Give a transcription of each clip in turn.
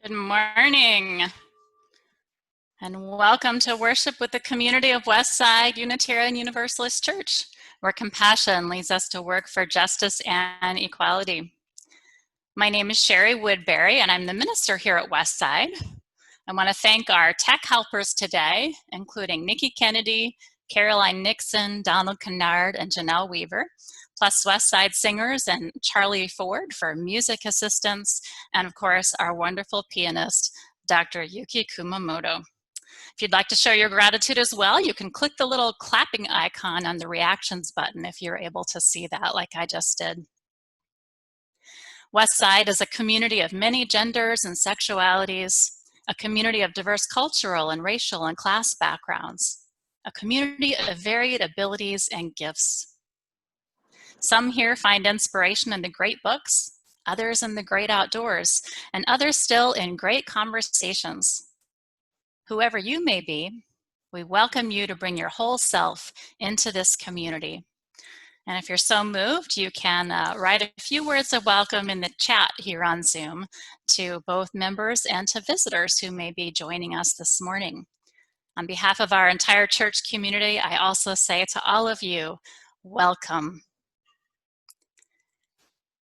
Good morning, and welcome to worship with the community of Westside Unitarian Universalist Church, where compassion leads us to work for justice and equality. My name is Shari Woodbury, and I'm the minister here at Westside. I want to thank our tech helpers today, including Nikki Kennedy, Caroline Nixon, Donald Kennard, and Janelle Weaver, plus Westside singers and Charlie Ford for music assistance, and of course, our wonderful pianist, Dr. Yuki Kumamoto. If you'd like to show your gratitude as well, you can click the little clapping icon on the reactions button if you're able to see that like I just did. Westside is a community of many genders and sexualities, a community of diverse cultural and racial and class backgrounds, a community of varied abilities and gifts. Some here find inspiration in the great books, others in the great outdoors, and others still in great conversations. Whoever you may be, we welcome you to bring your whole self into this community. And if you're so moved, you can write a few words of welcome in the chat here on Zoom to both members and to visitors who may be joining us this morning. On behalf of our entire church community, I also say to all of you, welcome.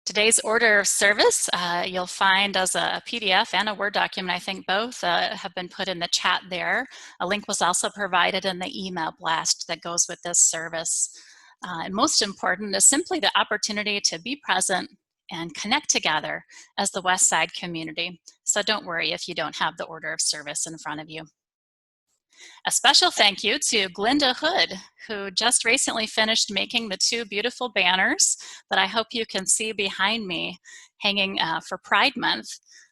Today's order of service you'll find as a PDF and a Word document. I think both have been put in the chat there. A link was also provided in the email blast that goes with this service. And most important is simply the opportunity to be present and connect together as the Westside community. So don't worry if you don't have the order of service in front of you. A special thank you to Glinda Hood, who just recently finished making the two beautiful banners that I hope you can see behind me hanging for Pride Month.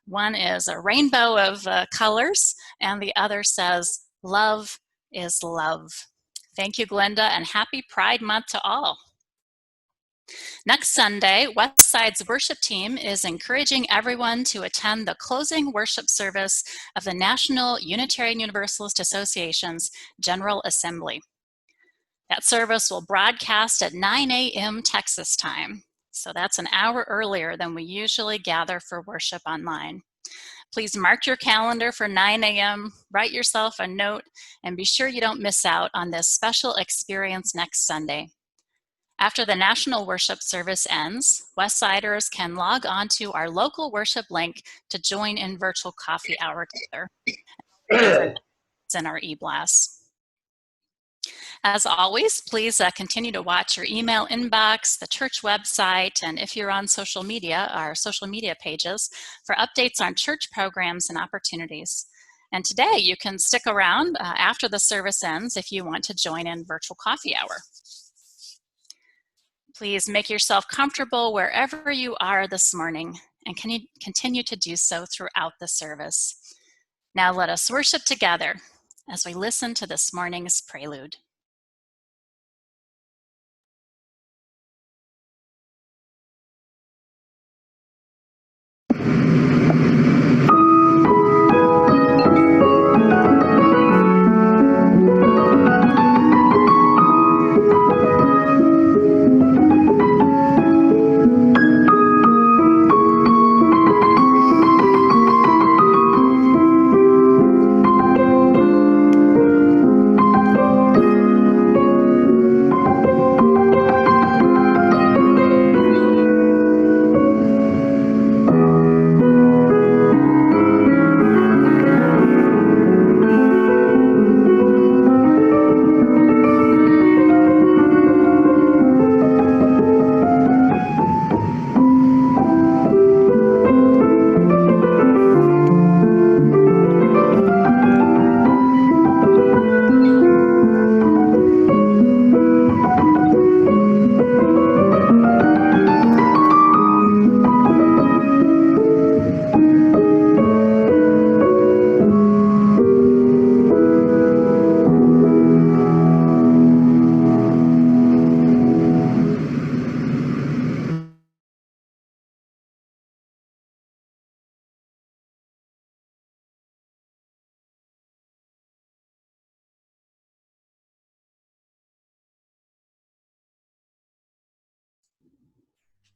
One is a rainbow of colors, and the other says, "Love is love." Thank you, Glinda, and happy Pride Month to all. Next Sunday, Westside's worship team is encouraging everyone to attend the closing worship service of the National Unitarian Universalist Association's General Assembly. That service will broadcast at 9 a.m. Texas time, so that's an hour earlier than we usually gather for worship online. Please mark your calendar for 9 a.m., write yourself a note, and be sure you don't miss out on this special experience next Sunday. After the national worship service ends, Westsiders can log on to our local worship link to join in virtual coffee hour together. It's in our e-blast. As always, please continue to watch your email inbox, the church website, and if you're on social media, our social media pages for updates on church programs and opportunities. And today you can stick around after the service ends if you want to join in virtual coffee hour. Please make yourself comfortable wherever you are this morning and can you continue to do so throughout the service. Now let us worship together as we listen to this morning's prelude.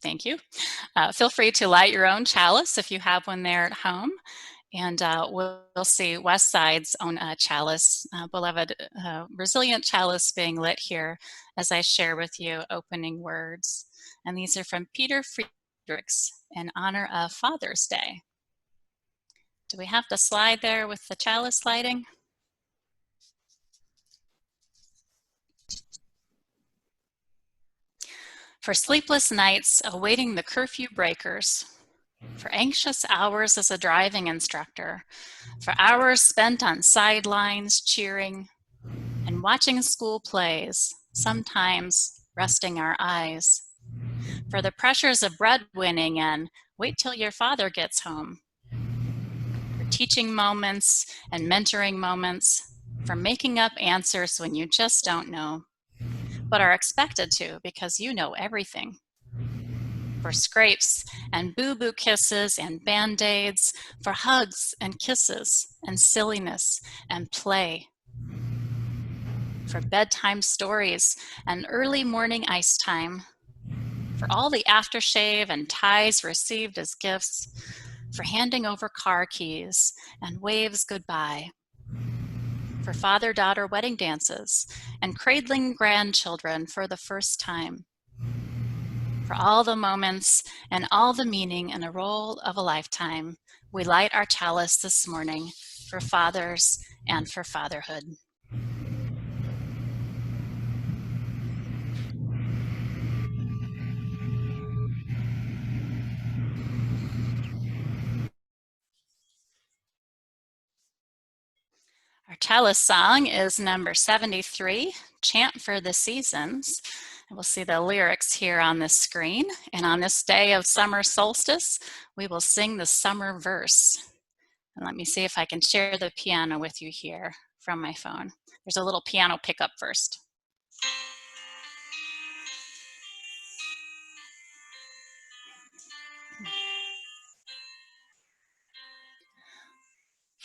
Thank you. Feel free to light your own chalice if you have one there at home. And we'll see West Side's own chalice, beloved resilient chalice being lit here as I share with you opening words. And these are from Peter Friedrichs in honor of Father's Day. Do we have the slide there with the chalice lighting? For sleepless nights awaiting the curfew breakers, for anxious hours as a driving instructor, for hours spent on sidelines cheering and watching school plays, sometimes resting our eyes, for the pressures of breadwinning and wait till your father gets home, for teaching moments and mentoring moments, for making up answers when you just don't know, but are expected to because you know everything, for scrapes and boo-boo kisses and band-aids, for hugs and kisses and silliness and play, for bedtime stories and early morning ice time, for all the aftershave and ties received as gifts, for handing over car keys and waves goodbye, for father-daughter wedding dances and cradling grandchildren for the first time, for all the moments and all the meaning in a role of a lifetime, we light our chalice this morning for fathers and for fatherhood. Our chalice song is number 73, Chant for the Seasons. And we'll see the lyrics here on the screen. And on this day of summer solstice, we will sing the summer verse. And let me see if I can share the piano with you here from my phone. There's a little piano pickup first.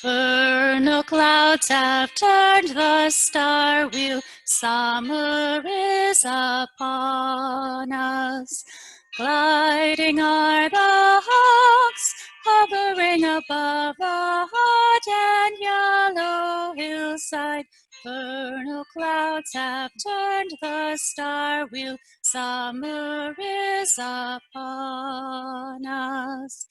Vernal clouds have turned the star wheel, summer is upon us. Gliding are the hawks, hovering above the hot and yellow hillside. Vernal clouds have turned the star wheel, summer is upon us.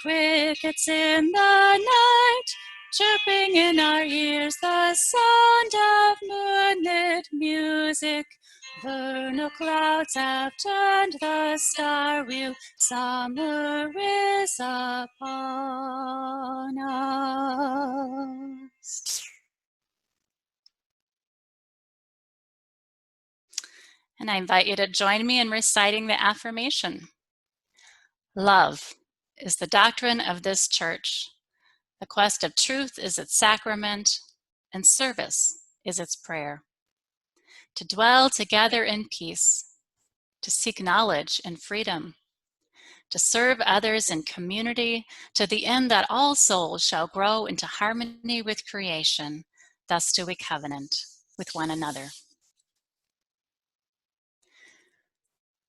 Crickets in the night, chirping in our ears the sound of moonlit music. Vernal clouds have turned the star wheel, summer is upon us. And I invite you to join me in reciting the affirmation. Love is the doctrine of this church. The quest of truth is its sacrament, and service is its prayer. To dwell together in peace, to seek knowledge and freedom, to serve others in community, to the end that all souls shall grow into harmony with creation. Thus do we covenant with one another.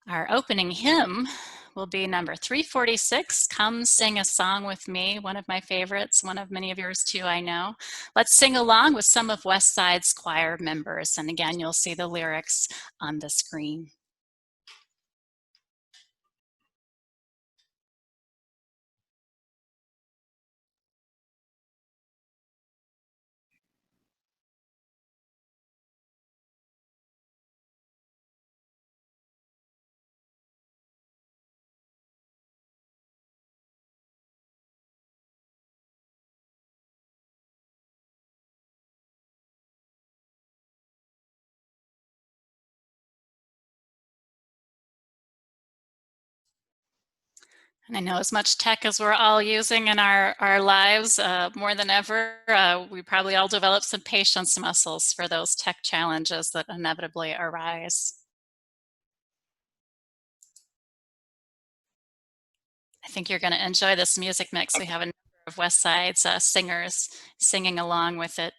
Our opening hymn will be number 346, Come Sing a Song with Me, one of my favorites, one of many of yours too, I know. Let's sing along with some of West Side's choir members, and again, you'll see the lyrics on the screen. And I know as much tech as we're all using in our lives, more than ever, we probably all develop some patience muscles for those tech challenges that inevitably arise. I think you're going to enjoy this music mix. We have a number of West Side's singers singing along with it.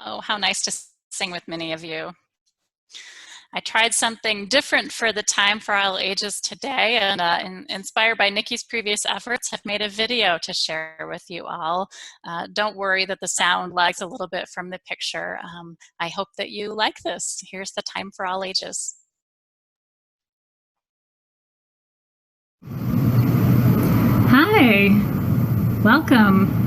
Oh, how nice to sing with many of you. I tried something different for the Time for All Ages today, and inspired by Nikki's previous efforts, have made a video to share with you all. Don't worry that the sound lags a little bit from the picture. I hope that you like this. Here's the Time for All Ages. Hi, welcome.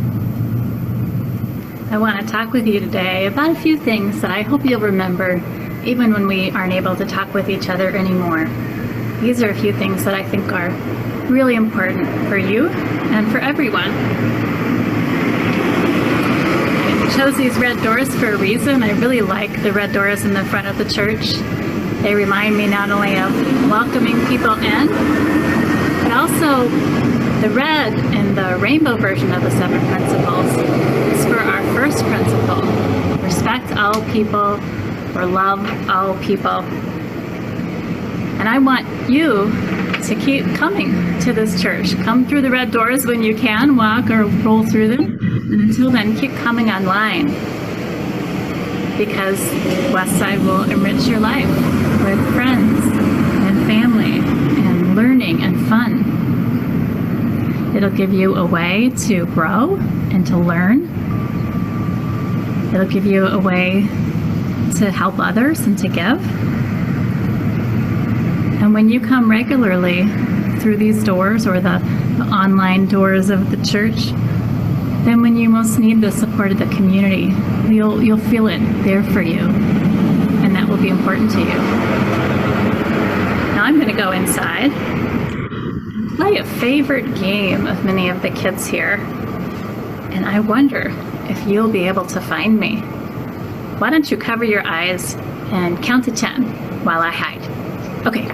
I want to talk with you today about a few things that I hope you'll remember even when we aren't able to talk with each other anymore. These are a few things that I think are really important for you and for everyone. I chose these red doors for a reason. I really like the red doors in the front of the church. They remind me not only of welcoming people in, but also the red in the rainbow version of the 7 principles is for our first principle: respect all people or love all people. And I want you to keep coming to this church. Come through the red doors when you can, walk or roll through them. And until then, keep coming online, because Westside will enrich your life with friends and family and learning and fun. It'll give you a way to grow and to learn. It'll give you a way to help others and to give. And when you come regularly through these doors or the online doors of the church, then when you most need the support of the community, you'll feel it there for you, and that will be important to you. Now I'm going to go inside and play a favorite game of many of the kids here, and I wonder if you'll be able to find me. Why don't you cover your eyes and count to 10 while I hide? Okay.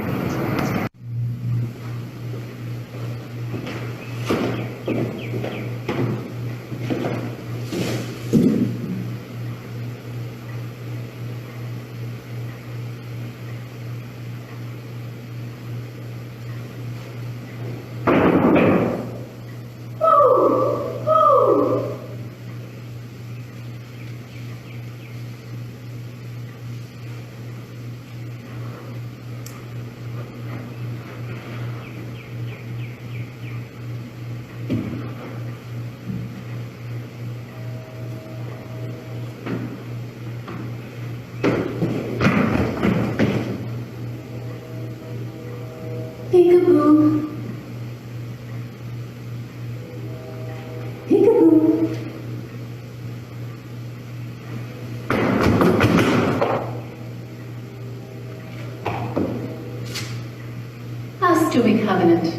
do we covenant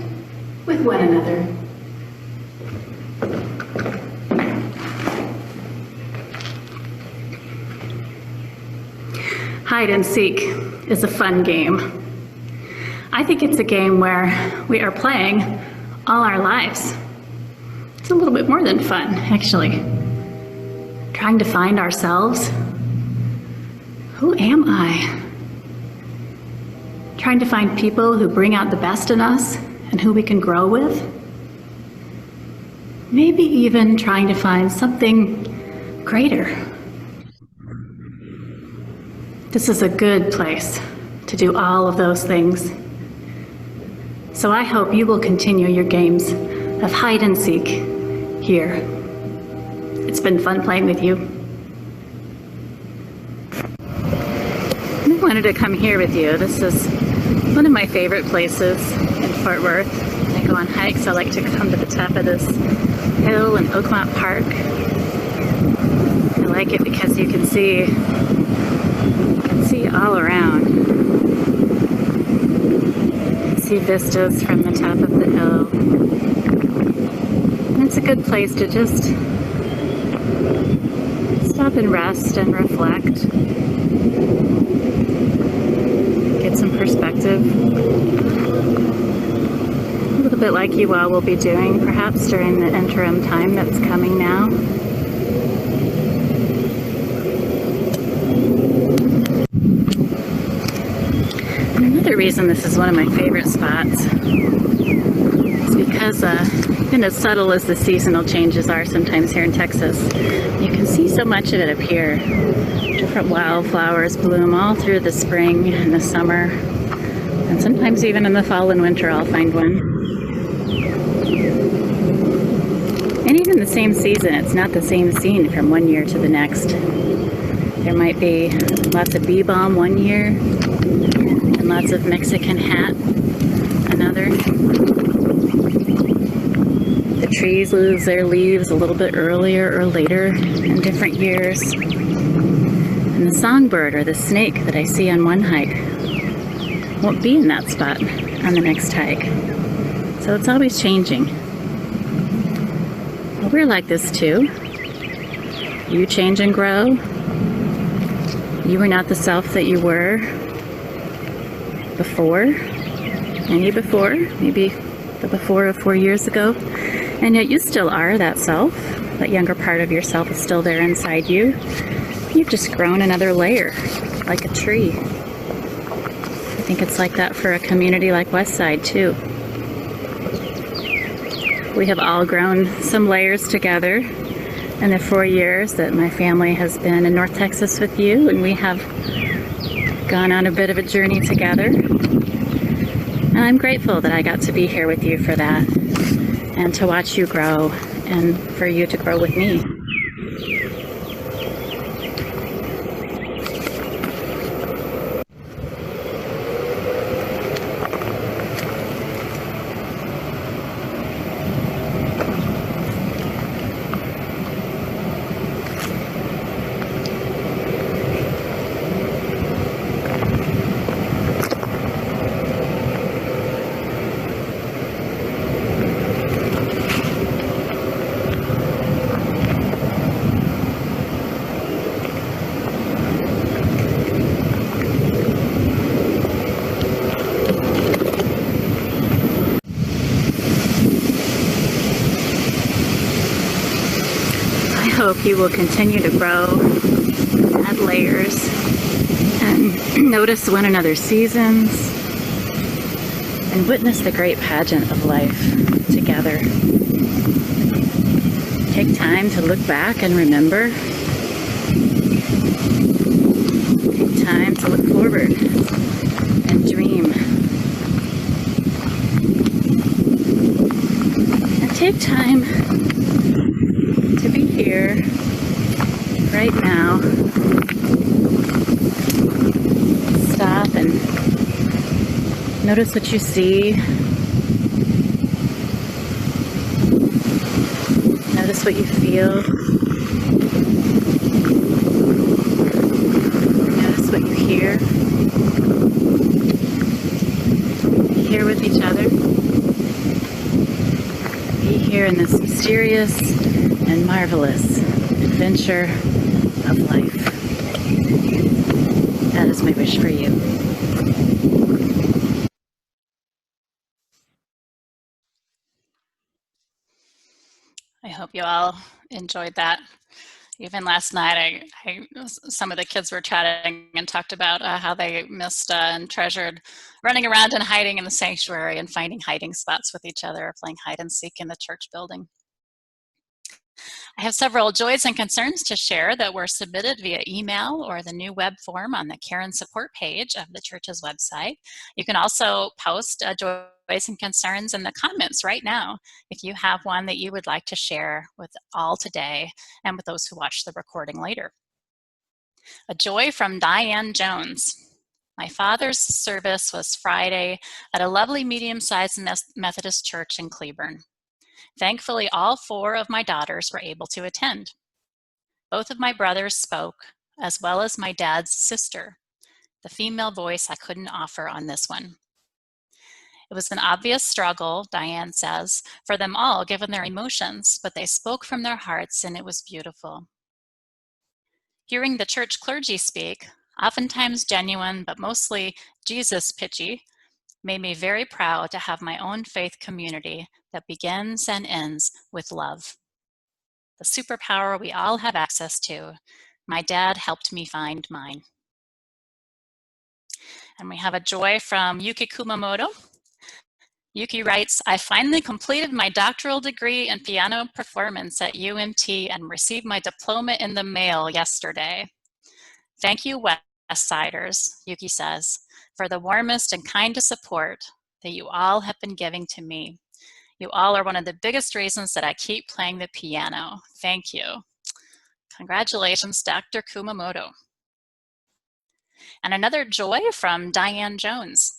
with one another? Hide and seek is a fun game. I think it's a game where we are playing all our lives. It's a little bit more than fun, actually. Trying to find ourselves. Who am I? Trying to find people who bring out the best in us and who we can grow with. Maybe even trying to find something greater. This is a good place to do all of those things. So I hope you will continue your games of hide and seek here. It's been fun playing with you. I wanted to come here with you. This is one of my favorite places in Fort Worth. When I go on hikes, I like to come to the top of this hill in Oakmont Park. I like it because you can see all around. See vistas from the top of the hill. And it's a good place to just stop and rest and reflect. Get some perspective. A little bit like you all will be doing, perhaps during the interim time that's coming now. Another reason this is one of my favorite spots is because even as subtle as the seasonal changes are sometimes here in Texas, you can see so much of it up here. Different wildflowers bloom all through the spring and the summer, and sometimes even in the fall and winter I'll find one. And even the same season, it's not the same scene from one year to the next. There might be lots of bee balm one year, and lots of Mexican hat another. The trees lose their leaves a little bit earlier or later in different years. And the songbird or the snake that I see on one hike won't be in that spot on the next hike. So it's always changing. Well, we're like this too. You change and grow. You were not the self that you were before, maybe the before of 4 years ago, and yet you still are that self. That younger part of yourself is still there inside you. You've just grown another layer, like a tree. I think it's like that for a community like Westside too. We have all grown some layers together in the 4 years that my family has been in North Texas with you, and we have gone on a bit of a journey together. And I'm grateful that I got to be here with you for that, and to watch you grow, and for you to grow with me. I hope you will continue to grow, add layers, and notice one another's seasons, and witness the great pageant of life together. Take time to look back and remember. Take time to look forward and dream. And take time to be here right now. Stop and notice what you see. Notice what you feel. Notice what you hear. Be here with each other. in this mysterious and marvelous adventure of life. That is my wish for you. I hope you all enjoyed that. Even last night, some of the kids were chatting and talked about how they missed and treasured running around and hiding in the sanctuary and finding hiding spots with each other, playing hide and seek in the church building. I have several joys and concerns to share that were submitted via email or the new web form on the Care and Support page of the church's website. You can also post joys and concerns in the comments right now if you have one that you would like to share with all today and with those who watch the recording later. A joy from Diane Jones. My father's service was Friday at a lovely medium-sized Methodist church in Cleburne. Thankfully, all 4 of my daughters were able to attend. Both of my brothers spoke, as well as my dad's sister, the female voice I couldn't offer on this one. It was an obvious struggle, Diane says, for them all given their emotions, but they spoke from their hearts and it was beautiful. Hearing the church clergy speak, oftentimes genuine but mostly Jesus pitchy, made me very proud to have my own faith community that begins and ends with love. The superpower we all have access to. My dad helped me find mine. And we have a joy from Yuki Kumamoto. Yuki writes, I finally completed my doctoral degree in piano performance at UMT and received my diploma in the mail yesterday. Thank you, Westsiders, Yuki says, for the warmest and kindest support that you all have been giving to me. You all are one of the biggest reasons that I keep playing the piano. Thank you. Congratulations, Dr. Kumamoto. And another joy from Diane Jones.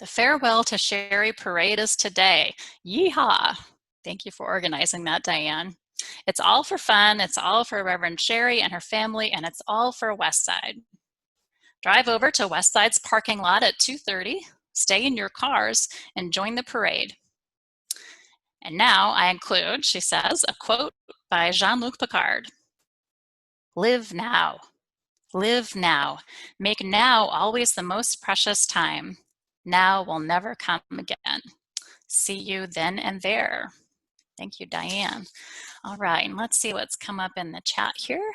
The farewell to Shari parade is today. Yeehaw! Thank you for organizing that, Diane. It's all for fun, it's all for Reverend Shari and her family, and it's all for Westside. Drive over to Westside's parking lot at 2:30, stay in your cars, and join the parade. And now I include, she says, a quote by Jean-Luc Picard. Live now. Live now. Make now always the most precious time. Now will never come again. See you then and there. Thank you, Diane. All right, and let's see what's come up in the chat here.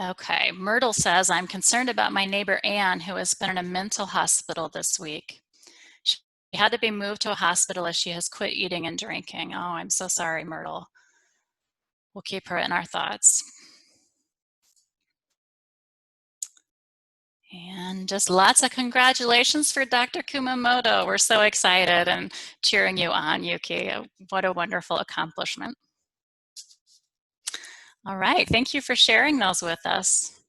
Okay, Myrtle says, I'm concerned about my neighbor Anne, who has been in a mental hospital this week. She had to be moved to a hospital as she has quit eating and drinking. Oh, I'm so sorry, Myrtle. We'll keep her in our thoughts. And just lots of congratulations for Dr. Kumamoto. We're so excited and cheering you on, Yuki. What a wonderful accomplishment. All right, thank you for sharing those with us.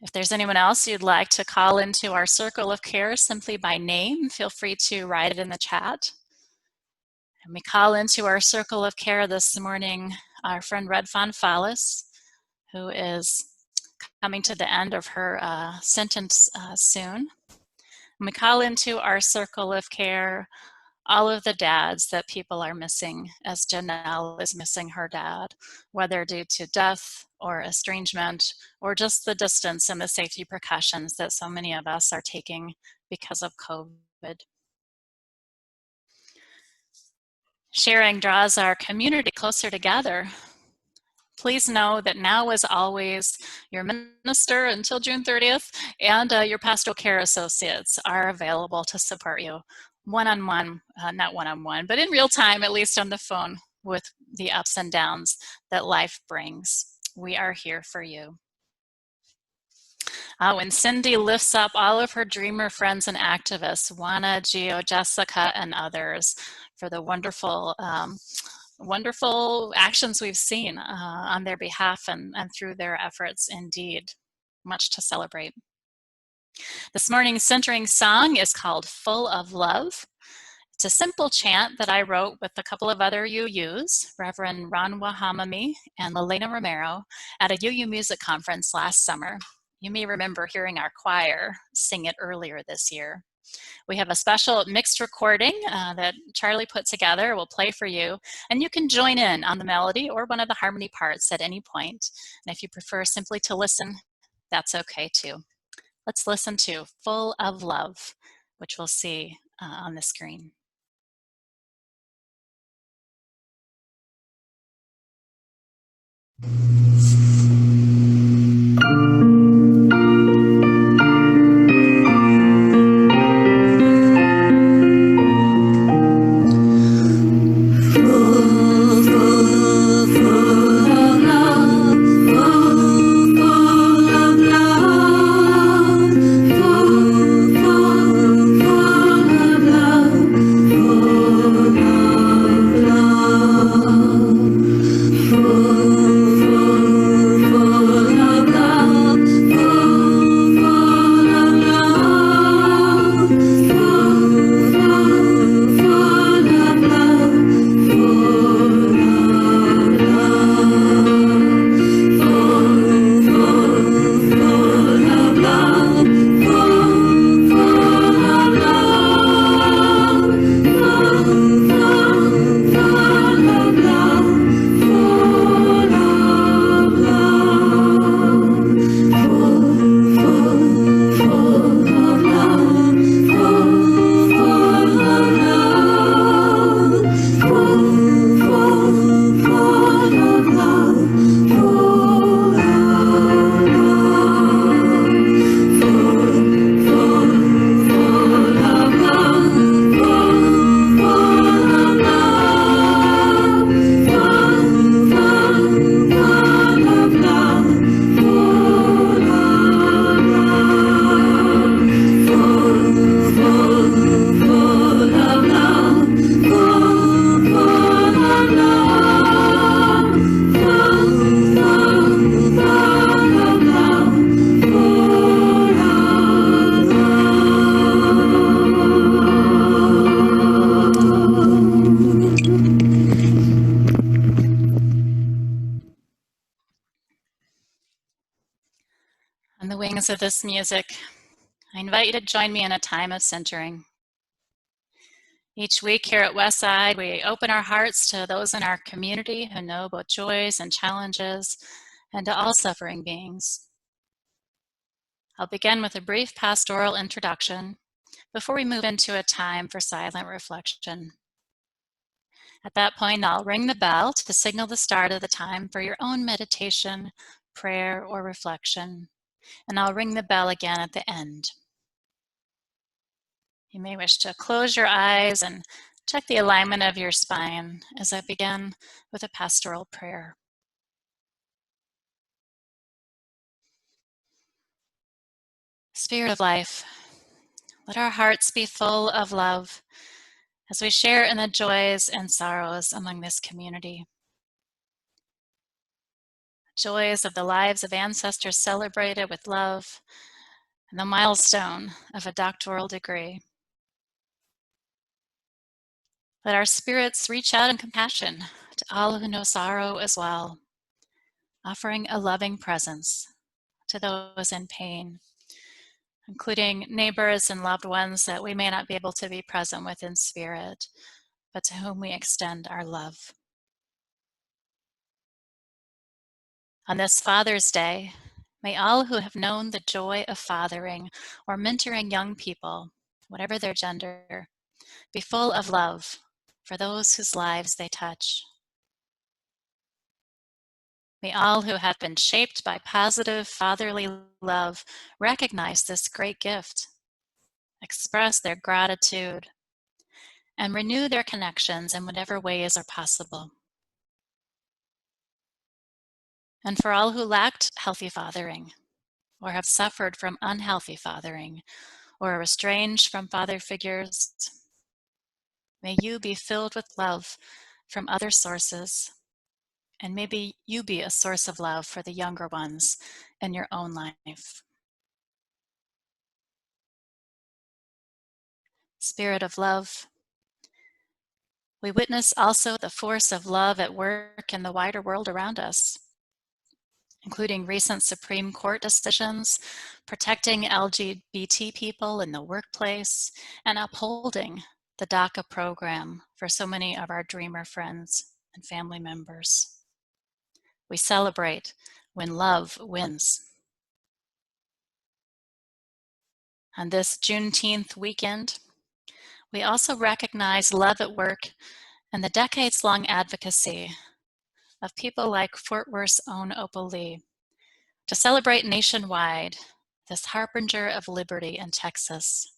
If there's anyone else you'd like to call into our circle of care simply by name, feel free to write it in the chat. And we call into our circle of care this morning our friend Red Fonfalis, who is coming to the end of her sentence soon. And we call into our circle of care all of the dads that people are missing, as Janelle is missing her dad, whether due to death or estrangement or just the distance and the safety precautions that so many of us are taking because of COVID. Sharing draws our community closer together. Please know that now, as always, your minister until June 30th and your pastoral care associates are available to support you one-on-one, not one-on-one, but in real time, at least on the phone, with the ups and downs that life brings. We are here for you. When Cindy lifts up all of her dreamer friends and activists, Juana, Gio, Jessica, and others, for the wonderful wonderful actions we've seen on their behalf and through their efforts. Indeed, much to celebrate. This morning's centering song is called Full of Love. It's a simple chant that I wrote with a couple of other UUs, Reverend Ron Wahamami and Lelena Romero, at a UU music conference last summer. You may remember hearing our choir sing it earlier this year. We have a special mixed recording that Charlie put together. We'll play for you, and you can join in on the melody or one of the harmony parts at any point. And if you prefer simply to listen, that's okay too. Let's listen to Full of Love, which we'll see on the screen. On the wings of this music, I invite you to join me in a time of centering. Each week here at Westside, we open our hearts to those in our community who know both joys and challenges, and to all suffering beings. I'll begin with a brief pastoral introduction before we move into a time for silent reflection. At that point, I'll ring the bell to signal the start of the time for your own meditation, prayer, or reflection, and I'll ring the bell again at the end. You may wish to close your eyes and check the alignment of your spine as I begin with a pastoral prayer. Spirit of life, let our hearts be full of love as we share in the joys and sorrows among this community. Joys of the lives of ancestors celebrated with love, and the milestone of a doctoral degree. Let our spirits reach out in compassion to all who know sorrow as well, offering a loving presence to those in pain, including neighbors and loved ones that we may not be able to be present with in spirit, but to whom we extend our love. On this Father's Day, may all who have known the joy of fathering or mentoring young people, whatever their gender, be full of love for those whose lives they touch. May all who have been shaped by positive fatherly love recognize this great gift, express their gratitude, and renew their connections in whatever ways are possible. And for all who lacked healthy fathering, or have suffered from unhealthy fathering, or are estranged from father figures, may you be filled with love from other sources, and maybe you be a source of love for the younger ones in your own life. Spirit of love, we witness also the force of love at work in the wider world around us. including recent Supreme Court decisions, protecting LGBT people in the workplace, and upholding the DACA program for so many of our Dreamer friends and family members. We celebrate when love wins. On this Juneteenth weekend, we also recognize love at work and the decades-long advocacy of people like Fort Worth's own Opal Lee to celebrate nationwide this harbinger of liberty in Texas.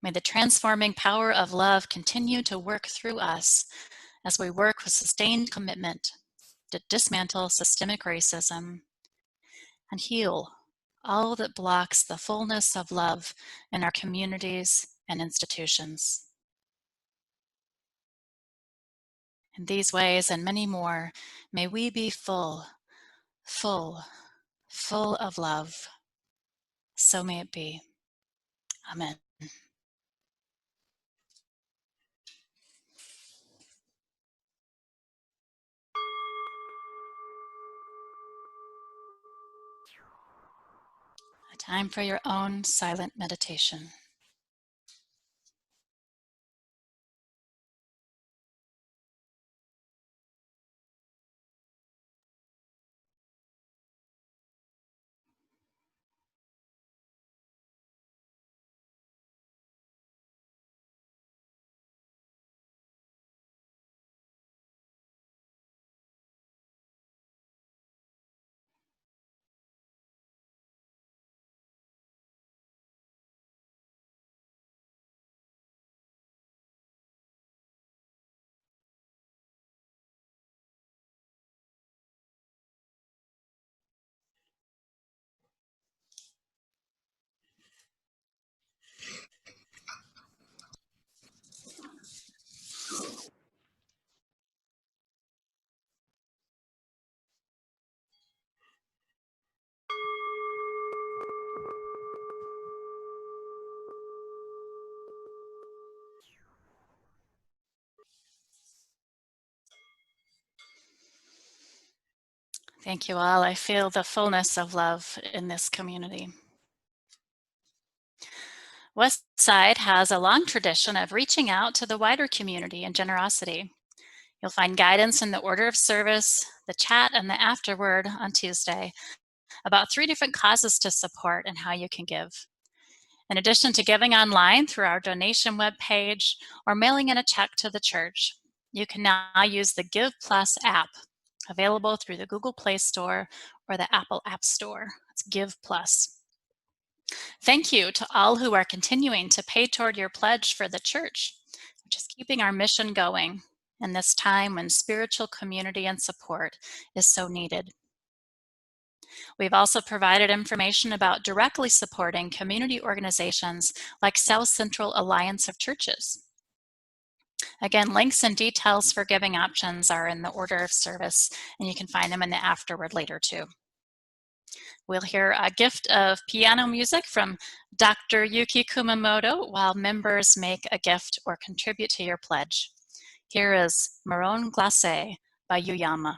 May the transforming power of love continue to work through us as we work with sustained commitment to dismantle systemic racism and heal all that blocks the fullness of love in our communities and institutions. In these ways and many more, may we be full, full, full of love. So may it be. Amen. A time for your own silent meditation. Thank you all. I feel the fullness of love in this community. Westside has a long tradition of reaching out to the wider community in generosity. You'll find guidance in the order of service, the chat, and the afterword on Tuesday about 3 different causes to support and how you can give. In addition to giving online through our donation webpage or mailing in a check to the church, you can now use the Give Plus app, available through the Google Play Store or the Apple App Store. It's Give Plus. Thank you to all who are continuing to pay toward your pledge for the church, which is keeping our mission going in this time when spiritual community and support is so needed. We've also provided information about directly supporting community organizations like South Central Alliance of Churches. Again, links and details for giving options are in the order of service, and you can find them in the afterword later too. We'll hear a gift of piano music from Dr. Yuki Kumamoto while members make a gift or contribute to your pledge. Here is Marron Glacé by Yuyama.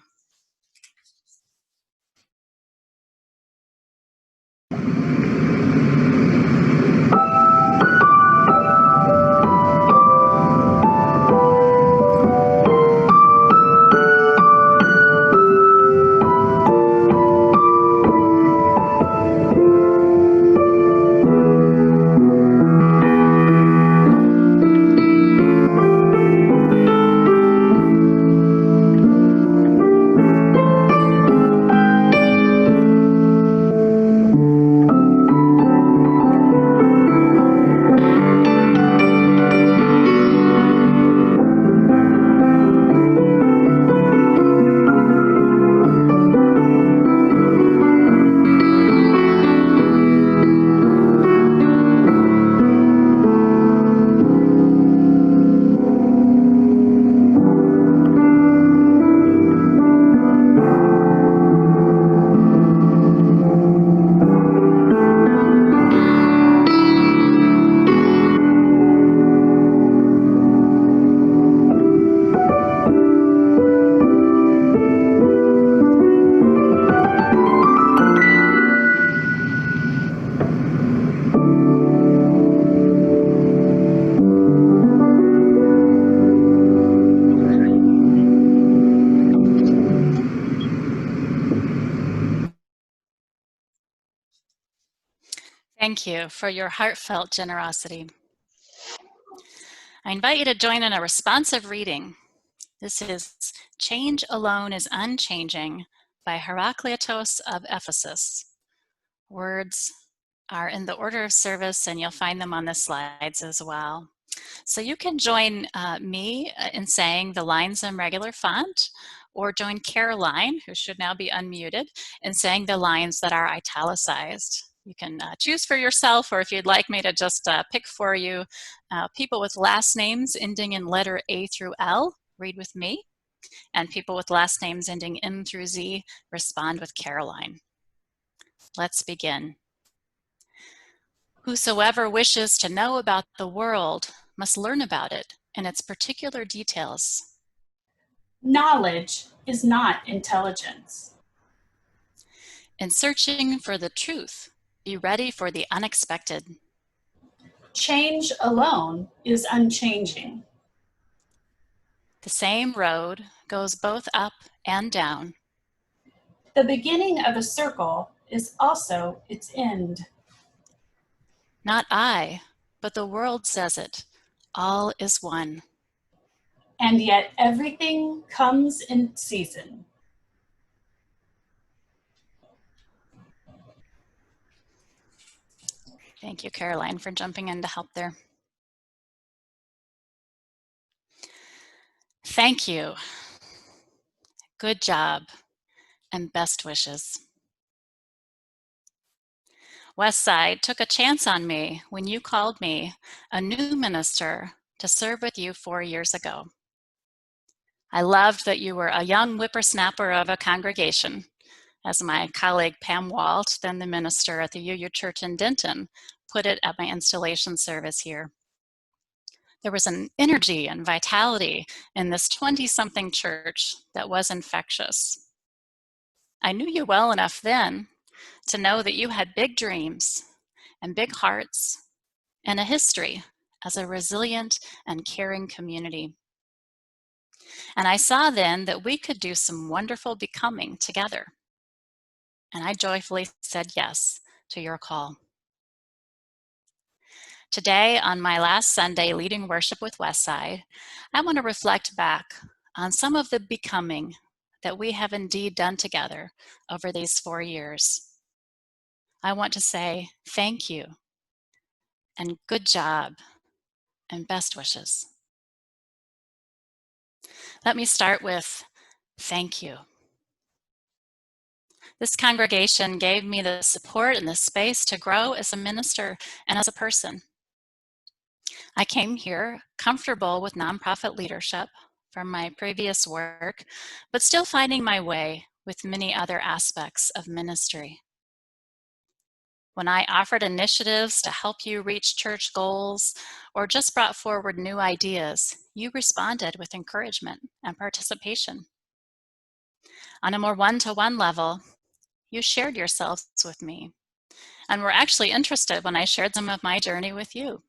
Thank you for your heartfelt generosity. I invite you to join in a responsive reading. This is Change Alone is Unchanging by Heraclitus of Ephesus. Words are in the order of service, and you'll find them on the slides as well. So you can join me in saying the lines in regular font, or join Caroline, who should now be unmuted, in saying the lines that are italicized. You can choose for yourself, or if you'd like me to just pick for you, people with last names ending in letter A through L, read with me, and people with last names ending M through Z, respond with Caroline. Let's begin. Whosoever wishes to know about the world must learn about it in its particular details. Knowledge is not intelligence. In searching for the truth, be ready for the unexpected. Change alone is unchanging. The same road goes both up and down. The beginning of a circle is also its end. Not I, but the world says it. All is one. And yet everything comes in season. Thank you, Caroline, for jumping in to help there. Thank you. Good job, and best wishes. Westside took a chance on me when you called me a new minister to serve with you 4 years ago. I loved that you were a young whippersnapper of a congregation, as my colleague Pam Walt, then the minister at the UU Church in Denton, put it at my installation service here. There was an energy and vitality in this 20-something church that was infectious. I knew you well enough then to know that you had big dreams and big hearts and a history as a resilient and caring community. And I saw then that we could do some wonderful becoming together. And I joyfully said yes to your call. Today, on my last Sunday leading worship with Westside, I want to reflect back on some of the becoming that we have indeed done together over these 4 years. I want to say thank you and good job and best wishes. Let me start with thank you. This congregation gave me the support and the space to grow as a minister and as a person. I came here comfortable with nonprofit leadership from my previous work, but still finding my way with many other aspects of ministry. When I offered initiatives to help you reach church goals or just brought forward new ideas, you responded with encouragement and participation. On a more one-to-one level, you shared yourselves with me and were actually interested when I shared some of my journey with you.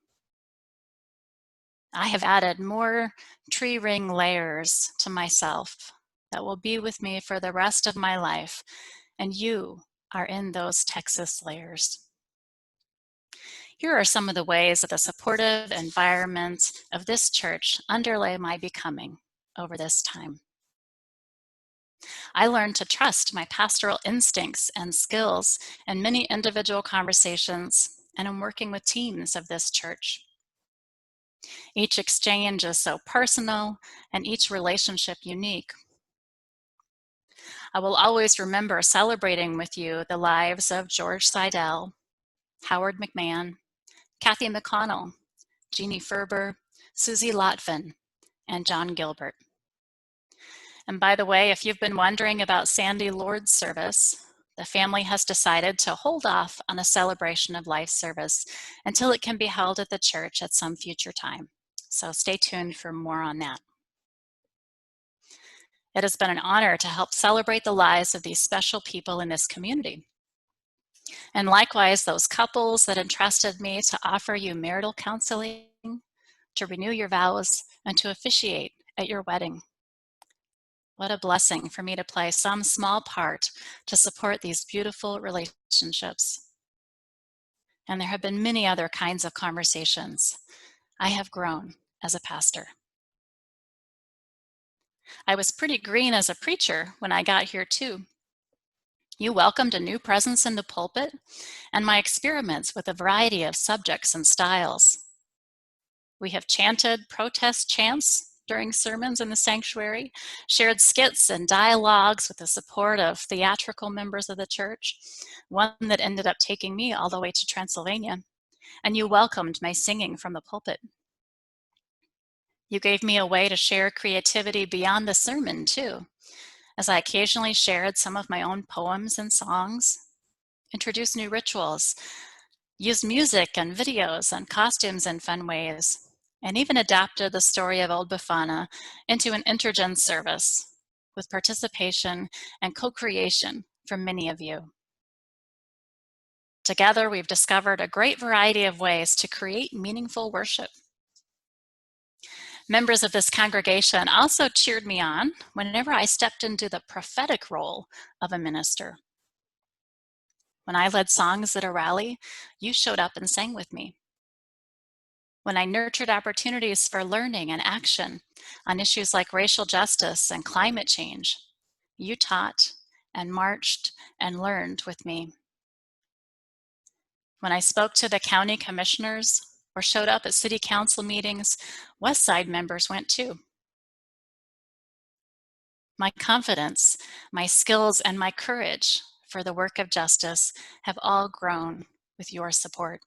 I have added more tree ring layers to myself that will be with me for the rest of my life, and you are in those Texas layers. Here are some of the ways that the supportive environment of this church underlay my becoming over this time. I learned to trust my pastoral instincts and skills in many individual conversations and in working with teams of this church. Each exchange is so personal and each relationship unique. I will always remember celebrating with you the lives of George Seidel, Howard McMahon, Kathy McConnell, Jeannie Ferber, Susie Lotvin, and John Gilbert. And by the way, if you've been wondering about Sandy Lord's service, the family has decided to hold off on a celebration of life service until it can be held at the church at some future time. So stay tuned for more on that. It has been an honor to help celebrate the lives of these special people in this community. And likewise, those couples that entrusted me to offer you marital counseling, to renew your vows, and to officiate at your wedding. What a blessing for me to play some small part to support these beautiful relationships. And there have been many other kinds of conversations. I have grown as a pastor. I was pretty green as a preacher when I got here too. You welcomed a new presence in the pulpit and my experiments with a variety of subjects and styles. We have chanted protest chants during sermons in the sanctuary, shared skits and dialogues with the support of theatrical members of the church, one that ended up taking me all the way to Transylvania, and you welcomed my singing from the pulpit. You gave me a way to share creativity beyond the sermon, too, as I occasionally shared some of my own poems and songs, introduced new rituals, used music and videos and costumes in fun ways, and even adapted the story of Old Befana into an intergen service with participation and co-creation from many of you. Together, we've discovered a great variety of ways to create meaningful worship. Members of this congregation also cheered me on whenever I stepped into the prophetic role of a minister. When I led songs at a rally, you showed up and sang with me. When I nurtured opportunities for learning and action on issues like racial justice and climate change, you taught and marched and learned with me. When I spoke to the county commissioners or showed up at city council meetings, Westside members went too. My confidence, my skills, and my courage for the work of justice have all grown with your support.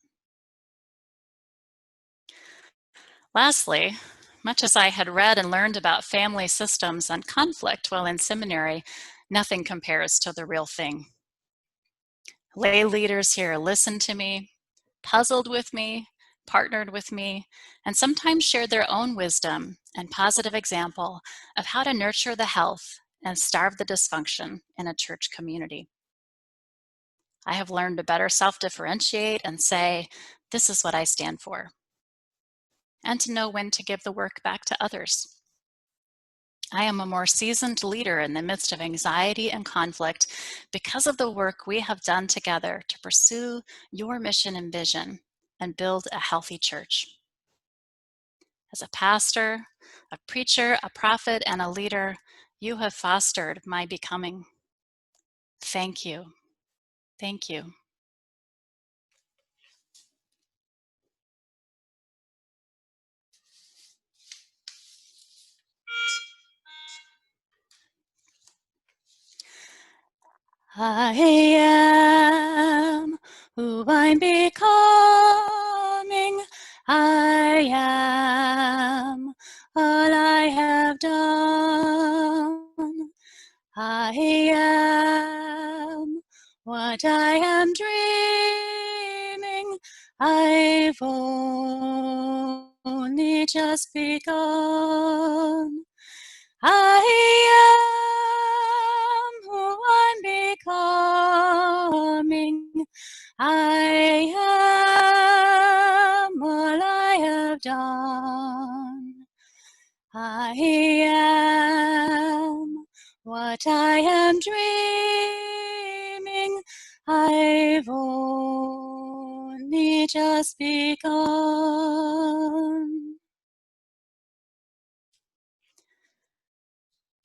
Lastly, much as I had read and learned about family systems and conflict while in seminary, nothing compares to the real thing. Lay leaders here listened to me, puzzled with me, partnered with me, and sometimes shared their own wisdom and positive example of how to nurture the health and starve the dysfunction in a church community. I have learned to better self-differentiate and say, this is what I stand for, and to know when to give the work back to others. I am a more seasoned leader in the midst of anxiety and conflict because of the work we have done together to pursue your mission and vision and build a healthy church. As a pastor, a preacher, a prophet, and a leader, you have fostered my becoming. Thank you. Thank you. I am who I'm becoming. I am all I have done. I am what I am dreaming. I've only just begun. I am who I'm becoming. I am all I have done. I am what I am dreaming. I've only just begun.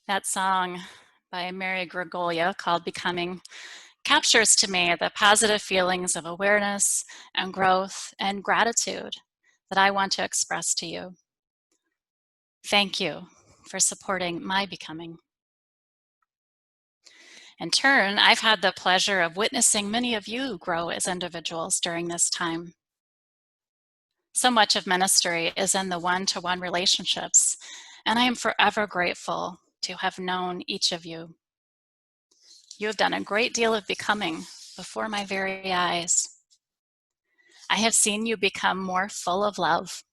That song by Mary Gregolia called Becoming captures to me the positive feelings of awareness and growth and gratitude that I want to express to you. Thank you for supporting my becoming. In turn, I've had the pleasure of witnessing many of you grow as individuals during this time. So much of ministry is in the one-to-one relationships, and I am forever grateful to have known each of you. You have done a great deal of becoming before my very eyes. I have seen you become more full of love.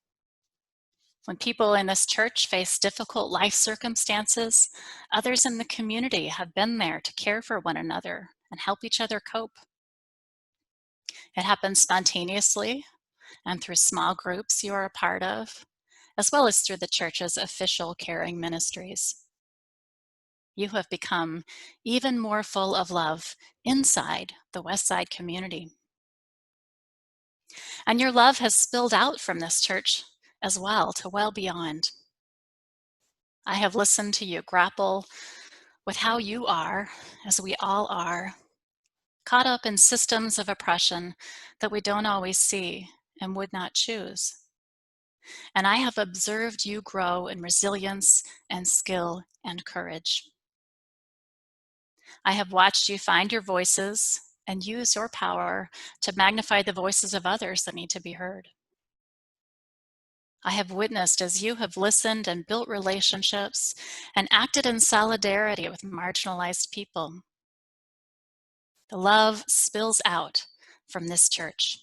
When people in this church face difficult life circumstances, others in the community have been there to care for one another and help each other cope. It happens spontaneously and through small groups you are a part of, as well as through the church's official caring ministries. You have become even more full of love inside the Westside community. And your love has spilled out from this church as well to well beyond. I have listened to you grapple with how you are, as we all are, caught up in systems of oppression that we don't always see and would not choose. And I have observed you grow in resilience and skill and courage. I have watched you find your voices and use your power to magnify the voices of others that need to be heard. I have witnessed as you have listened and built relationships and acted in solidarity with marginalized people. The love spills out from this church.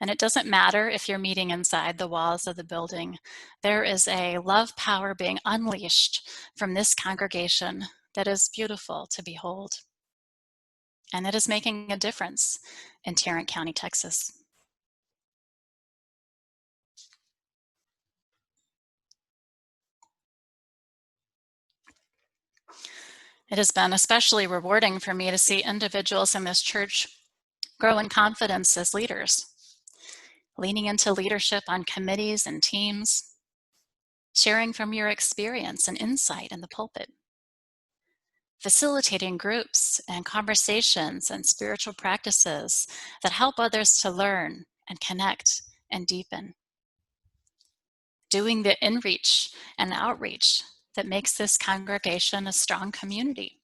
And it doesn't matter if you're meeting inside the walls of the building, there is a love power being unleashed from this congregation that is beautiful to behold. And it is making a difference in Tarrant County, Texas. It has been especially rewarding for me to see individuals in this church grow in confidence as leaders, leaning into leadership on committees and teams, sharing from your experience and insight in the pulpit, facilitating groups and conversations and spiritual practices that help others to learn and connect and deepen, doing the inreach and outreach that makes this congregation a strong community,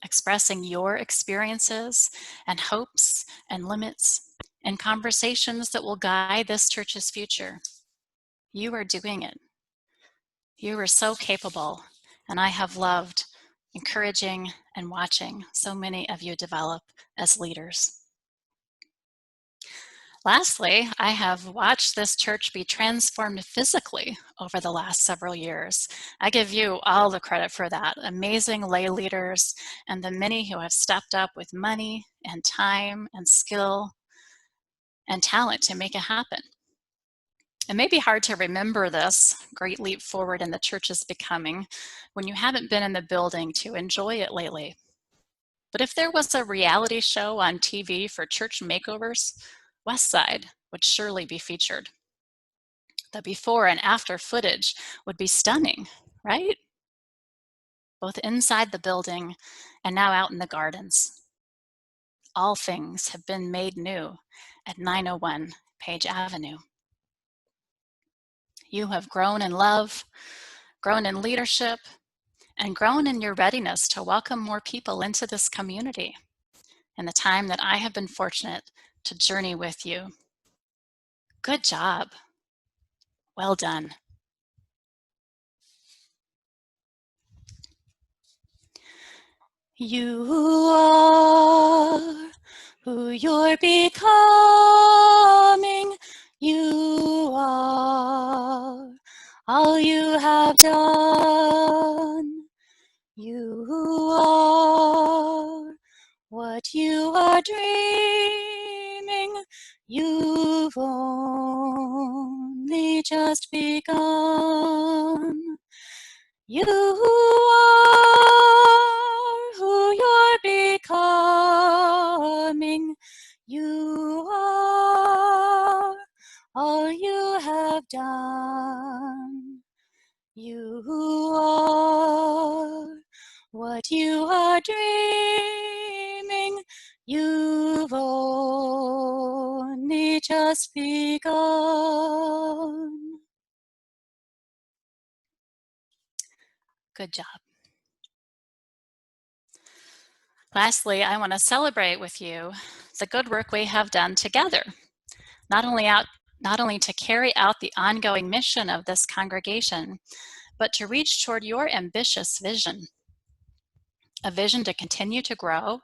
expressing your experiences and hopes and limits in conversations that will guide this church's future. You are doing it. You are so capable, and I have loved encouraging and watching so many of you develop as leaders. Lastly, I have watched this church be transformed physically over the last several years. I give you all the credit for that. Amazing lay leaders and the many who have stepped up with money and time and skill and talent to make it happen. It may be hard to remember this great leap forward in the church's becoming when you haven't been in the building to enjoy it lately. But if there was a reality show on TV for church makeovers, Westside would surely be featured. The before and after footage would be stunning, right? Both inside the building and now out in the gardens. All things have been made new at 901 Page Avenue. You have grown in love, grown in leadership, and grown in your readiness to welcome more people into this community in the time that I have been fortunate to journey with you. Good job. Well done. You are who you're becoming. You are all you have done. You are what you are dreaming. You've only just begun. You are who you're becoming. You are all you have done. You are what you are dreaming. You've only just begun. Good job. Lastly, I want to celebrate with you the good work we have done together, not only to carry out the ongoing mission of this congregation, but to reach toward your ambitious vision, a vision to continue to grow,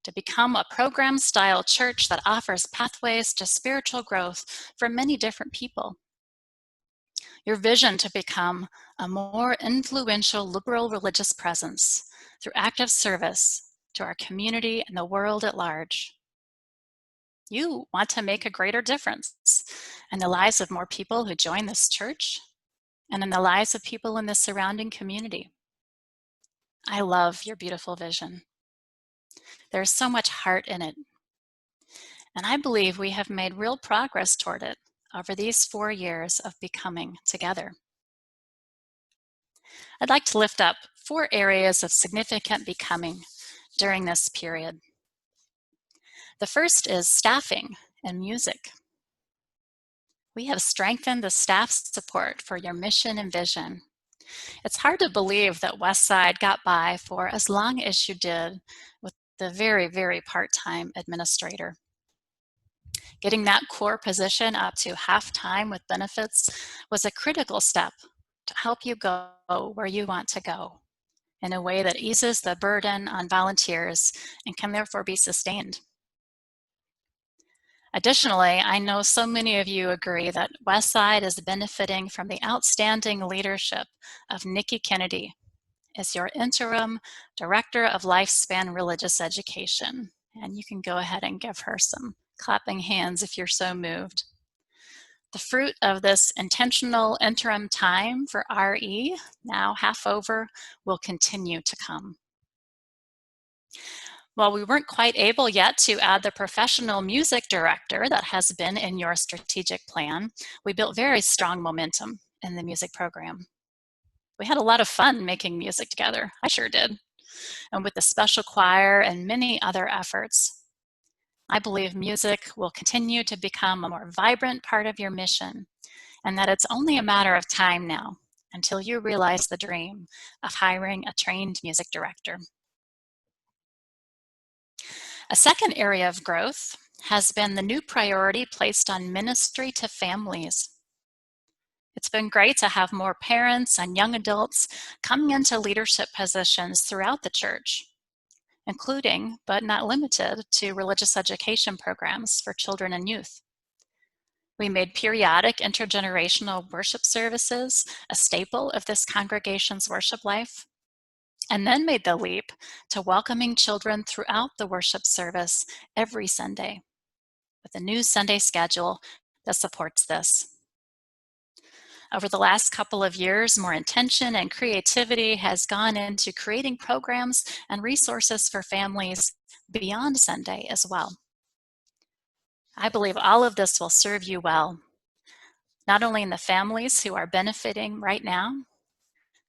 to become a program-style church that offers pathways to spiritual growth for many different people. Your vision to become a more influential liberal religious presence through active service to our community and the world at large. You want to make a greater difference in the lives of more people who join this church and in the lives of people in the surrounding community. I love your beautiful vision. There's so much heart in it And I believe we have made real progress toward it over these 4 years of becoming together. I'd like to lift up 4 areas of significant becoming during this period. The first is staffing and music. We have strengthened the staff support for your mission and vision. It's hard to believe that Westside got by for as long as you did with the very, very part-time administrator. Getting that core position up to half-time with benefits was a critical step to help you go where you want to go in a way that eases the burden on volunteers and can therefore be sustained. Additionally, I know so many of you agree that Westside is benefiting from the outstanding leadership of Nikki Kennedy as your interim Director of Lifespan Religious Education. And you can go ahead and give her some clapping hands if you're so moved. The fruit of this intentional interim time for RE, now half over, will continue to come. While we weren't quite able yet to add the professional music director that has been in your strategic plan, we built very strong momentum in the music program. We had a lot of fun making music together. I sure did. And with the special choir and many other efforts, I believe music will continue to become a more vibrant part of your mission, and that it's only a matter of time now until you realize the dream of hiring a trained music director. A second area of growth has been the new priority placed on ministry to families. It's been great to have more parents and young adults coming into leadership positions throughout the church, including, but not limited to, religious education programs for children and youth. We made periodic intergenerational worship services a staple of this congregation's worship life, and then made the leap to welcoming children throughout the worship service every Sunday, with a new Sunday schedule that supports this. Over the last couple of years, more intention and creativity has gone into creating programs and resources for families beyond Sunday as well. I believe all of this will serve you well, not only in the families who are benefiting right now,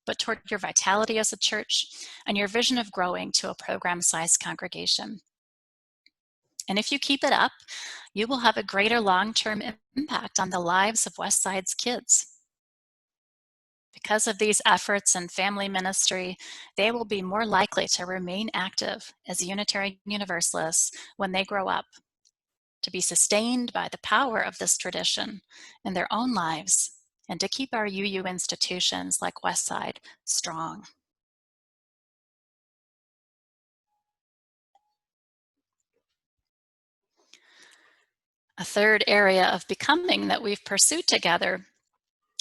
but toward your vitality as a church and your vision of growing to a program-sized congregation. And if you keep it up, you will have a greater long-term impact on the lives of Westside's kids. Because of these efforts in family ministry, they will be more likely to remain active as Unitarian Universalists when they grow up, to be sustained by the power of this tradition in their own lives, and to keep our UU institutions like Westside strong. A third area of becoming that we've pursued together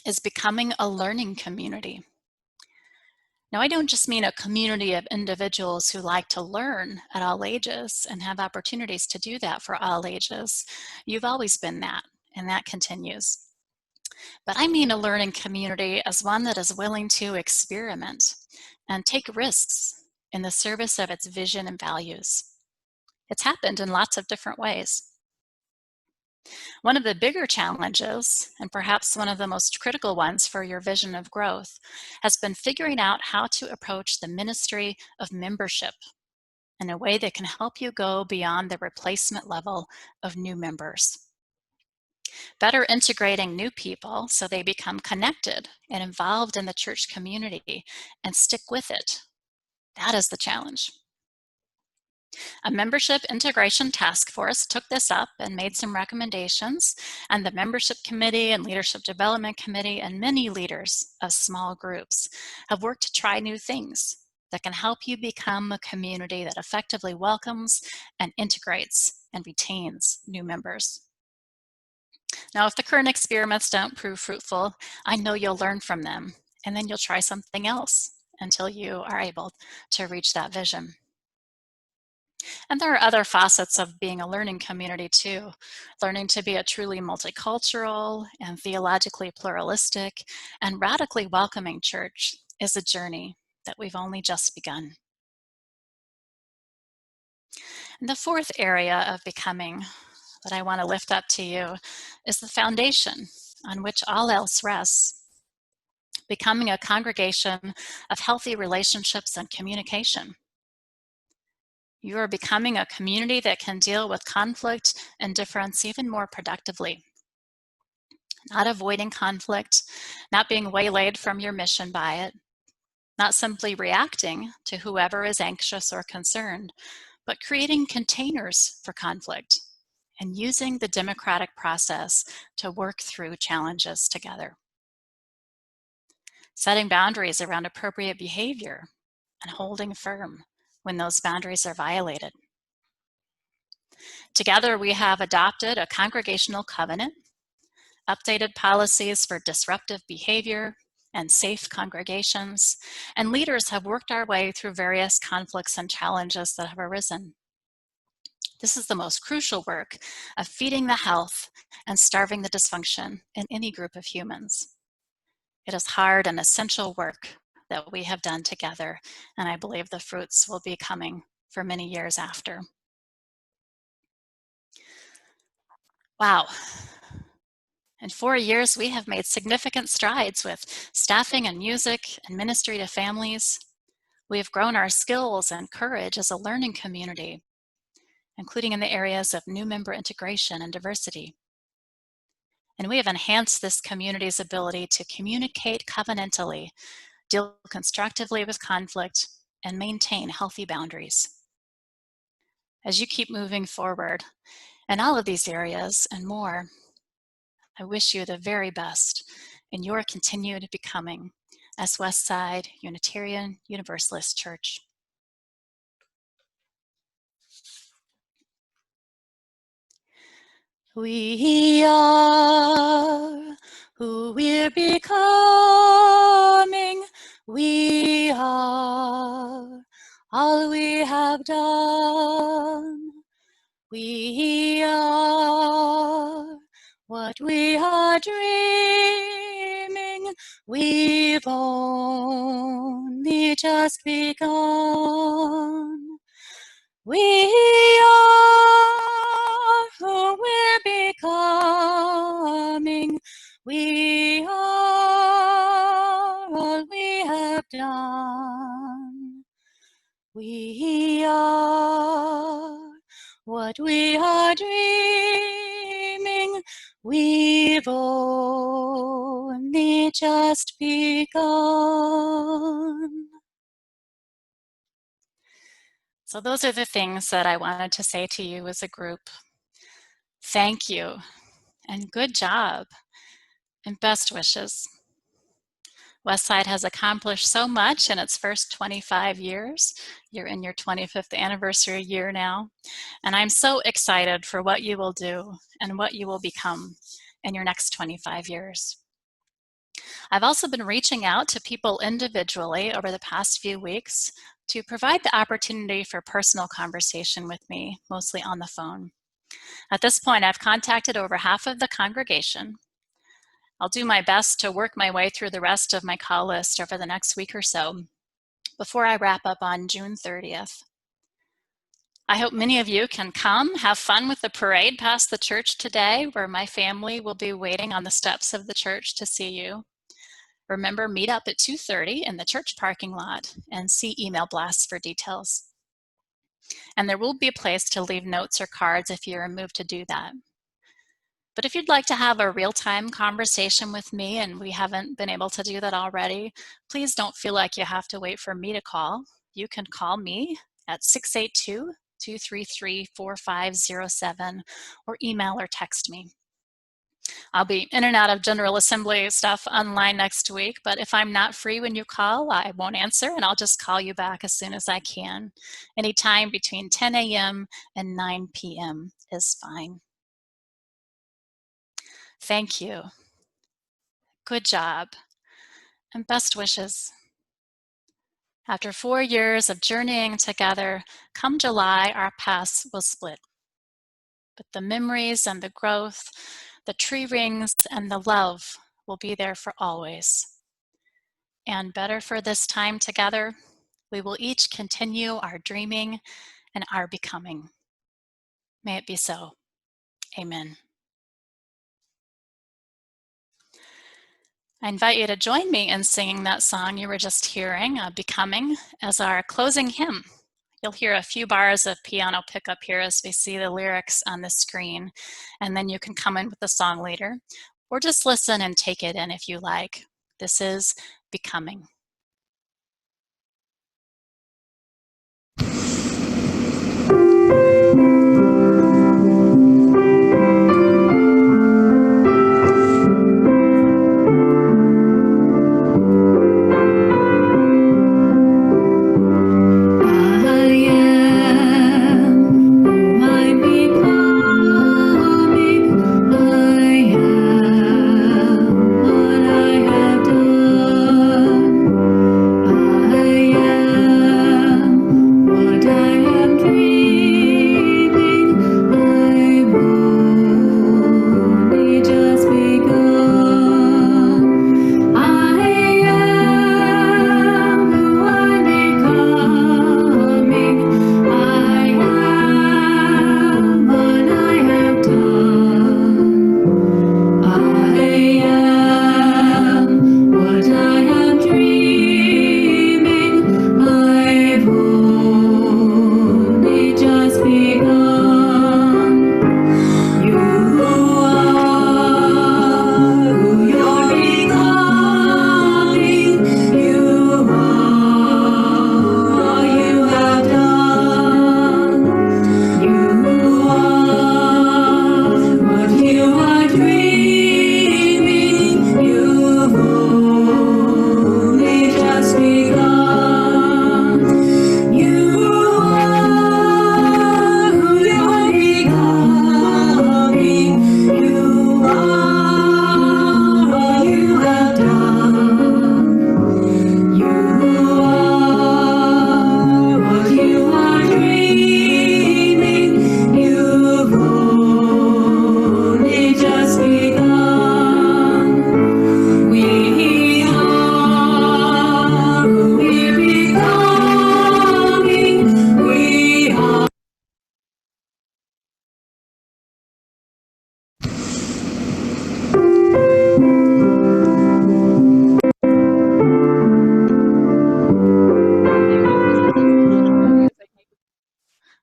is becoming a learning community. Now, I don't just mean a community of individuals who like to learn at all ages and have opportunities to do that for all ages. You've always been that, and that continues. But I mean a learning community as one that is willing to experiment and take risks in the service of its vision and values. It's happened in lots of different ways. One of the bigger challenges, and perhaps one of the most critical ones for your vision of growth, has been figuring out how to approach the ministry of membership in a way that can help you go beyond the replacement level of new members. Better integrating new people so they become connected and involved in the church community and stick with it. That is the challenge. A membership integration task force took this up and made some recommendations, and the membership committee and leadership development committee and many leaders of small groups have worked to try new things that can help you become a community that effectively welcomes and integrates and retains new members. Now, if the current experiments don't prove fruitful, I know you'll learn from them, and then you'll try something else until you are able to reach that vision. And there are other facets of being a learning community too. Learning to be a truly multicultural and theologically pluralistic and radically welcoming church is a journey that we've only just begun. And the fourth area of becoming that I want to lift up to you is the foundation on which all else rests. Becoming a congregation of healthy relationships and communication. You are becoming a community that can deal with conflict and difference even more productively. Not avoiding conflict, not being waylaid from your mission by it, not simply reacting to whoever is anxious or concerned, but creating containers for conflict and using the democratic process to work through challenges together. Setting boundaries around appropriate behavior and holding firm when those boundaries are violated. Together, we have adopted a congregational covenant, updated policies for disruptive behavior and safe congregations, and leaders have worked our way through various conflicts and challenges that have arisen. This is the most crucial work of feeding the health and starving the dysfunction in any group of humans. It is hard and essential work that we have done together, and I believe the fruits will be coming for many years after. Wow. In 4 years, we have made significant strides with staffing and music and ministry to families. We have grown our skills and courage as a learning community, including in the areas of new member integration and diversity. And we have enhanced this community's ability to communicate covenantally, deal constructively with conflict, and maintain healthy boundaries. As you keep moving forward in all of these areas and more, I wish you the very best in your continued becoming as Westside Unitarian Universalist Church. We are who we're becoming. We are all we have done. We are what we are dreaming. We've only just begun. We are who we're becoming. We are all we have done. We are what we are dreaming. We've only just begun. So those are the things that I wanted to say to you as a group. Thank you, and good job, and best wishes. Westside has accomplished so much in its first 25 years. You're in your 25th anniversary year now, and I'm so excited for what you will do and what you will become in your next 25 years. I've also been reaching out to people individually over the past few weeks to provide the opportunity for personal conversation with me, mostly on the phone. At this point, I've contacted over half of the congregation. I'll do my best to work my way through the rest of my call list over the next week or so before I wrap up on June 30th. I hope many of you can come, have fun with the parade past the church today, where my family will be waiting on the steps of the church to see you. Remember, meet up at 2:30 in the church parking lot and see email blasts for details. And there will be a place to leave notes or cards if you're moved to do that. But if you'd like to have a real-time conversation with me and we haven't been able to do that already, please don't feel like you have to wait for me to call. You can call me at 682-233-4507 or email or text me. I'll be in and out of General Assembly stuff online next week, but if I'm not free when you call, I won't answer and I'll just call you back as soon as I can. Anytime between 10 a.m. and 9 p.m. is fine. Thank you. Good job. And best wishes. After 4 years of journeying together, come July, our paths will split. But the memories and the growth, the tree rings and the love will be there for always. And better for this time together, we will each continue our dreaming and our becoming. May it be so. Amen. I invite you to join me in singing that song you were just hearing, Becoming, as our closing hymn. You'll hear a few bars of piano pickup here as we see the lyrics on the screen, and then you can come in with the song later, or just listen and take it in if you like. This is Becoming.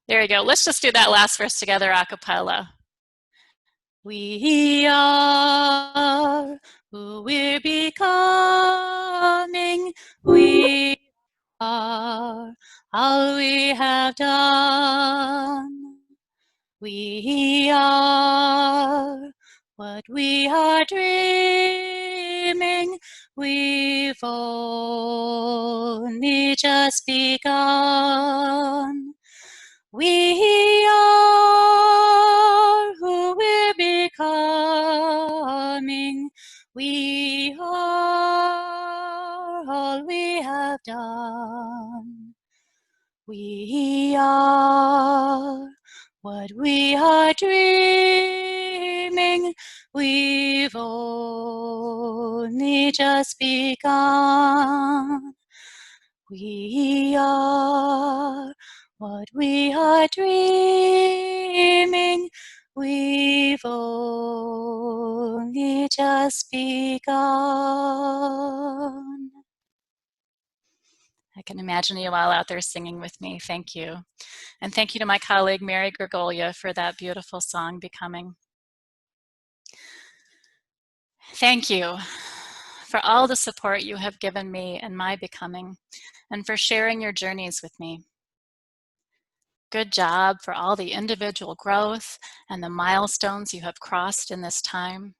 There we go. Let's just do that last verse together a cappella. We are who we're becoming. We are all we have done. We are what we are dreaming. We've only just begun. We are who we're becoming. We are all we have done. We are what we are dreaming. We've only just begun. We are what we are dreaming. We've only just begun. I can imagine you all out there singing with me. Thank you. And thank you to my colleague, Mary Gregolia, for that beautiful song, Becoming. Thank you for all the support you have given me in my becoming and for sharing your journeys with me. Good job for all the individual growth and the milestones you have crossed in this time.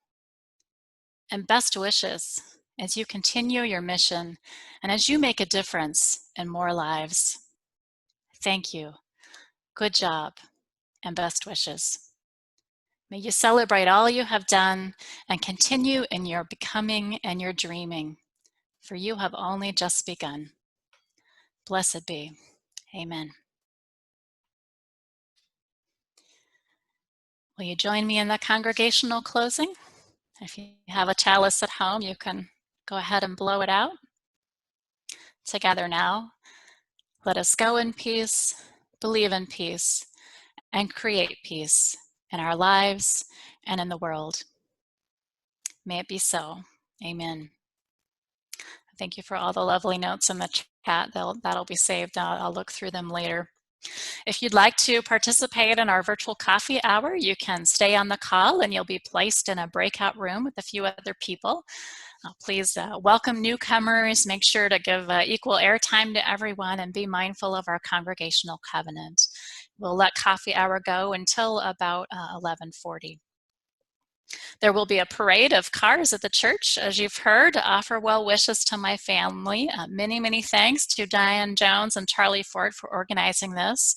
And best wishes as you continue your mission and as you make a difference in more lives. Thank you. Good job and best wishes. May you celebrate all you have done and continue in your becoming and your dreaming, for you have only just begun. Blessed be. Amen. Will you join me in the congregational closing? If you have a chalice at home, you can go ahead and blow it out. Together now, let us go in peace, believe in peace, and create peace in our lives and in the world. May it be so. Amen. Thank you for all the lovely notes in the chat. That'll be saved. I'll look through them later. If you'd like to participate in our virtual coffee hour, you can stay on the call and you'll be placed in a breakout room with a few other people. Please welcome newcomers. Make sure to give equal airtime to everyone and be mindful of our congregational covenant. We'll let coffee hour go until about 11:40. There will be a parade of cars at the church, as you've heard, to offer well wishes to my family. Many, many thanks to Diane Jones and Charlie Ford for organizing this.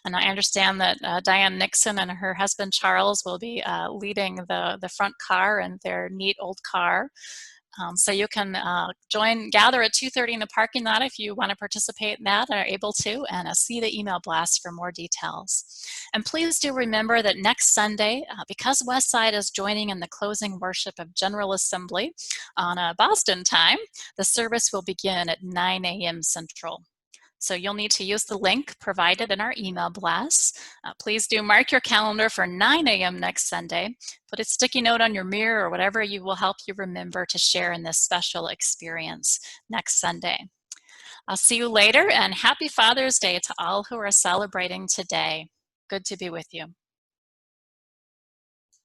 And I understand that Diane Nixon and her husband Charles will be leading the front car in their neat old car. So you can gather at 2:30 in the parking lot if you want to participate in that and are able to, and see the email blast for more details. And please do remember that next Sunday, because Westside is joining in the closing worship of General Assembly on Boston time, the service will begin at 9 a.m. Central. So you'll need to use the link provided in our email blast. Please do mark your calendar for 9 a.m. next Sunday. Put a sticky note on your mirror or whatever you will help you remember to share in this special experience next Sunday. I'll see you later, and happy Father's Day to all who are celebrating today. Good to be with you.